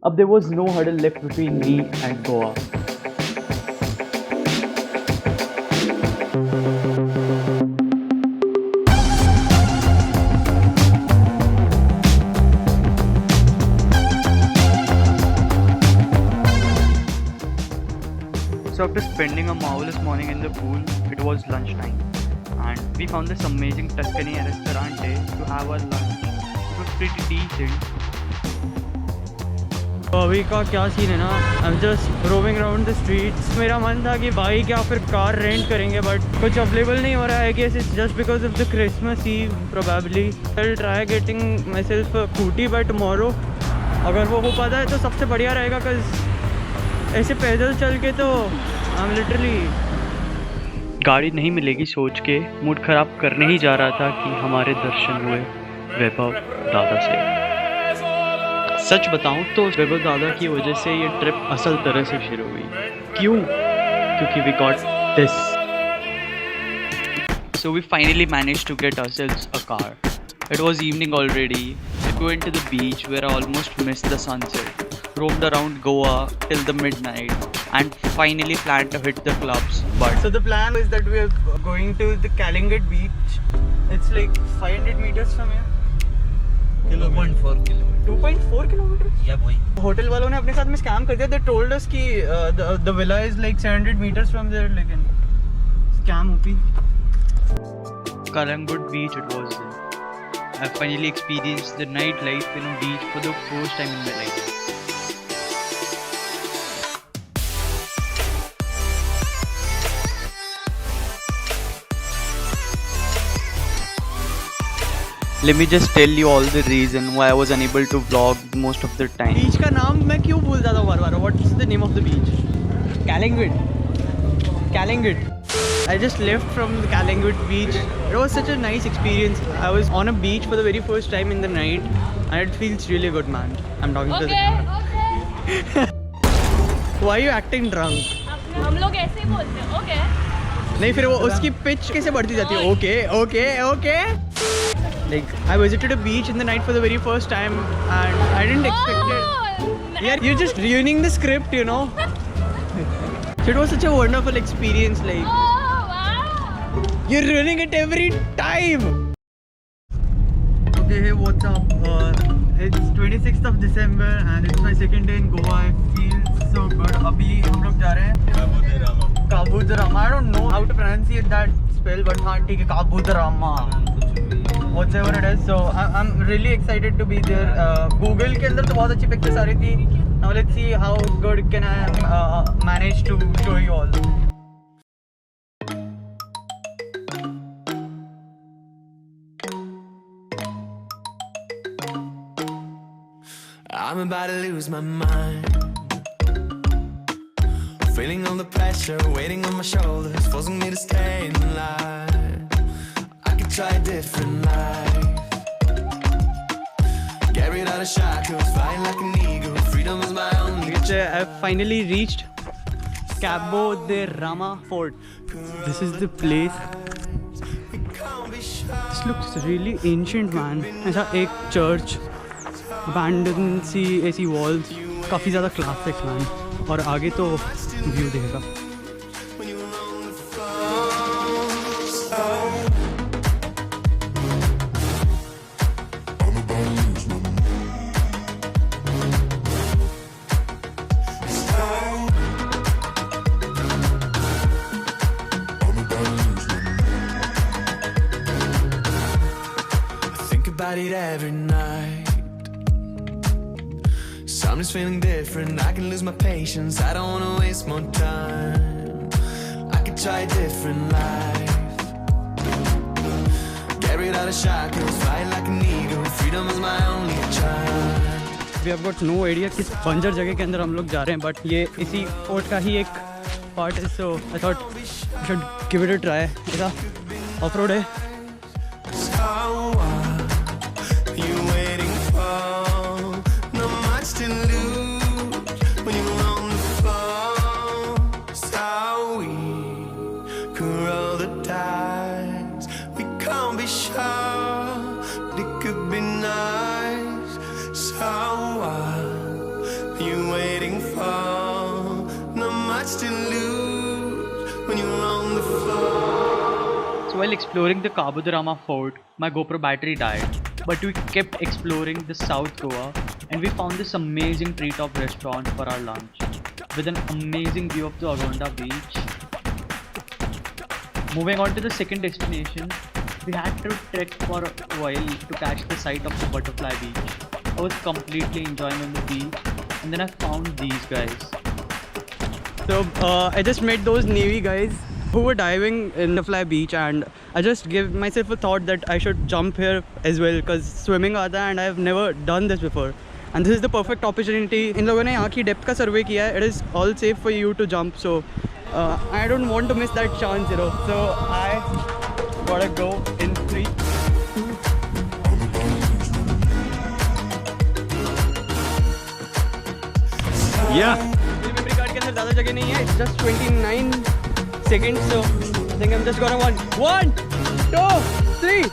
Up there was no hurdle left between me and Goa. So after spending a marvelous morning in the pool, it was lunchtime and we found this amazing Tuscany restaurante to have our lunch. It was pretty decent. तो अभी का क्या scene है ना, I'm just roaming around the streets. मेरा मन था कि बाइक या फिर कार रेंट करेंगे बट कुछ अवेलेबल नहीं हो रहा है. I guess it's just because of the Christmas Eve probably. I'll try getting myself a scooty by tomorrow. अगर वो हो पाता है तो सबसे बढ़िया रहेगा cause ऐसे पैदल चल के तो I'm literally गाड़ी नहीं मिलेगी सोच के मूड खराब करने ही जा रहा था कि हमारे दर्शन हुए वैभव दादा से. सच बताऊं तो वैभव दादा की वजह से ये ट्रिप असल तरह से शुरू हुई. क्यों? क्योंकि we got this. So we finally managed to get ourselves a car. It was evening already. We went to the beach where I almost missed the sunset. Roamed around Goa till the midnight and finally planned to hit the clubs. But so the plan is that we are going to the Kalingat beach. It's like 500 meters from here. 2.4 kilometers. 2.4 kilometers? Yeah, boy. Hotel वालों ने अपने साथ में scam कर दिया. They told us कि the villa is like 700 meters from there. लेकिन scam होती. Kalingat beach it was. I finally experienced the nightlife in a beach for the first time in my life. Let me just tell you all the reason why I was unable to vlog most of the time. Beach का नाम मैं क्यों भूल जाता हूँ बार-बार? What is the name of the beach? Kalingat. Kalingat. I just left from the Kalingat beach. It was such a nice experience. I was on a beach for the very first time in the night, and it feels really good, man. I'm talking to the camera. Okay. Why are you acting drunk? हम लोग ऐसे ही बोलते हैं. Okay. नहीं फिर वो उसकी pitch कैसे बढ़ती जाती है? Okay, okay, okay. Like I visited a beach in the night for the very first time and I didn't expect it. Yeah, you're just ruining the script, you know. So it was such a wonderful experience. Like Oh, wow. you're ruining it every time. Okay, hey, what's up? It's 26th of December and it's my second day in Goa. I feel so good. अभी हम लोग जा रहे हैं काबूदरामा. I don't know how to pronounce that spell, but हाँ ठीक है काबूदरामा. Whatever it is, so I'm really excited to be there. Google के अंदर तो बहुत अच्छी pictures आ रही थी. Now let's see how good can I manage to show you all. I'm about to lose my mind. Feeling all the pressure waiting on my shoulders, forcing me to stay in line. I could try a different life. Get rid of the shackles, flying like an eagle. Freedom is my only choice. I've finally reached Cabo de Rama Fort. This is the place. This looks really ancient, man. ऐसा एक church, abandoned सी ऐसी walls, काफ़ी ज़्यादा classic, man. और आगे तो view देखेगा. About it every night. Something's feeling different. I can lose my patience. I don't wanna waste more time. I could try a different life. Get rid of the shackles, fly like an eagle. Freedom is my only choice. We have got no idea किस बंजर जगह के अंदर हम लोग जा रहे हैं, बट ये इसी फोर्ट का ही एक पार्ट है. So I thought we should give it a try. ऐसा ऑफ रोड है. you waiting for? Not much to lose when you're on the floor. So while exploring the Kabudarama fort, my GoPro battery died, but we kept exploring the South Goa and we found this amazing treetop restaurant for our lunch with an amazing view of the Agonda beach. Moving on to the second destination, we had to trek for a while to catch the sight of the Butterfly Beach. I was completely enjoying on the beach and then I found these guys. So I just met those Navy guys who were diving in the Butterfly Beach, and I just gave myself a thought that I should jump here as well because swimming aata है and I have never done this before. And this is the perfect opportunity. इन लोगों ने यहाँ की depth का survey किया है. It is all safe for you to jump, so I don't want to miss that chance, you know. So I gotta go in 3, 2. Yeah. Memory card के अंदर ज़्यादा जगह नहीं है. It's just 29 seconds, so I think I'm just gonna 1, 2, 3.